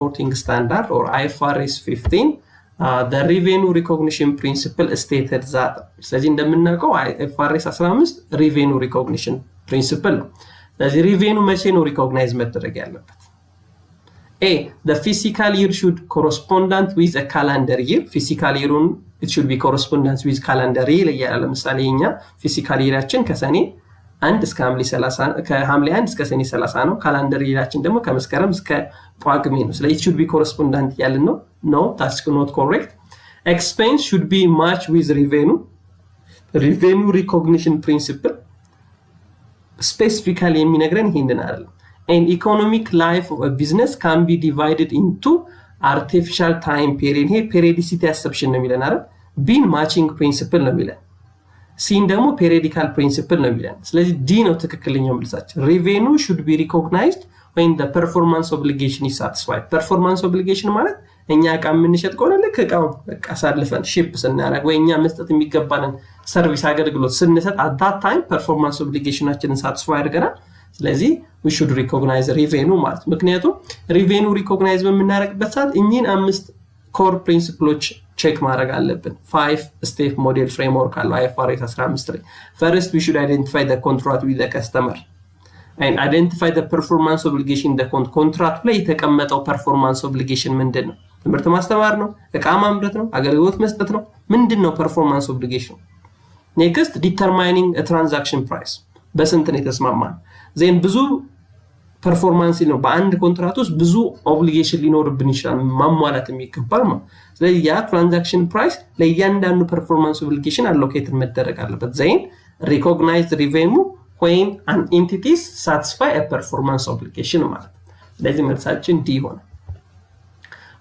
reporting standard or IFRS 15 the revenue recognition principle stated that ስለዚህ እንደምናውቀው IFRS 15 revenue recognition principle ነው ስለዚህ revenue መቼ ነው recognize መደረግ ያለበት A the fiscal year should correspondent with a calendar year fiscal year it should be correspondent with calendar year ለምሳሌ እኛ fiscal yearችን ከሰኔ 1 እስከ ሐምሌ 1 እስከ ሰኔ 30 ነው ካላንደር ይራችን ደግሞ ከመስከረም እስከ ጳጉሜ ነው ስለዚህ it should be correspondent ያልን ነው no that's not correct expense should be matched with revenue recognition principle specifically የሚነግረን ይሄንን አይደለም and economic life of a business can be divided into artificial time period here periodicity assumption ነው የሚለን አይደል bin matching principle ነው የሚለን ሲን ደግሞ periodical principle ነው የሚለን ስለዚህ ዲ ነው ትክክለኛው መልሳችን revenue should be recognized when the performance obligation is satisfied performance obligation ማለት እኛ ዕቃ የምንሸጥ ከሆነ ልክ ዕቃው በቃ አሳልፈን ሺፕ ስናደርግ ወይ እኛ መስጠት የሚገባንን ሰርቪስ አገልግሎት ስንሰጥ at that time performance obligationአችንን satisfy አድርገናል ስለዚህ we should recognize revenue ማለት ምክንያቱም revenue recognize በመናረግበት ሰዓት እኚህን አምስት core principles check ማድረግ አለብን 5 step model framework አለው IFRS 15 ላይ first we should identify the contract with the customer and identify the performance obligation the contract ላይ የተቀመጠው performance obligation ምንድነው ትምህርት ማስተማር ነው ዕቃ ማምረት ነው አገልግሎት መስጠት ነው ምንድነው performance obligation next determining a transaction price በስንት ነው የተስማማን then ብዙ performance ነው በአንድ ኮንትራክት ውስጥ ብዙ obligation ሊኖርብን ይችላል ማሟላት የሚገባል ማለት ስለዚህ ያ transaction price ለእያንዳንዱ performance obligation allocated መደረግ አለበት then recognize revenue when an entity satisfy a performance obligation ማለት ስለዚህ መልሳችን ዲ ይሆናል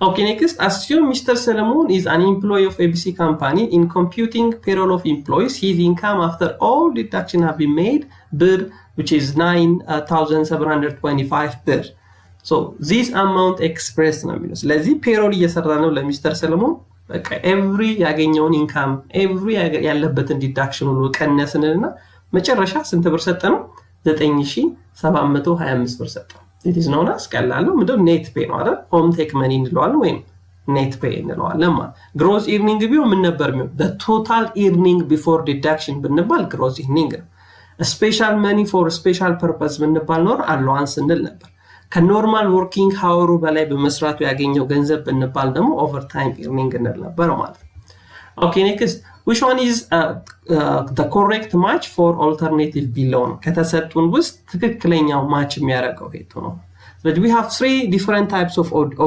Okay next assume Mr. Solomon is an employee of ABC company in computing payroll of employees his income after all deduction have been made bir which is 9725 per so this amount expressed ነው የሚለው ስለዚህ payroll እየሰራ ነው ለሚስተር ሰለሞን በቃ every ያገኘውን income every ያለበትን deduction ሁሉ ቀነስንና መጨረሻ ስንት ብር ሰጠነው 9725 ብር ሰጠነው it is known as ቀላለው ምንድነው net pay ነው አይደል home take money እንለዋለን ወይም net pay እንለዋለን ማለት gross earning ቢሆን ምን ነበር የሚሆነው the total earning before deduction ብንባል gross earning special money for special purpose ብንባል ነው allowance እንል ነበር ከnormal working hour በላይ በመስራቱ ያገኘው ገንዘብ ብንባል ደግሞ overtime earning እንል ነበር ማለት okay next which one is the correct match for alternative below ከተሰጡን ውስጥ ትክክለኛው match የሚያደርገው የቱ ነው so we have three different types of audit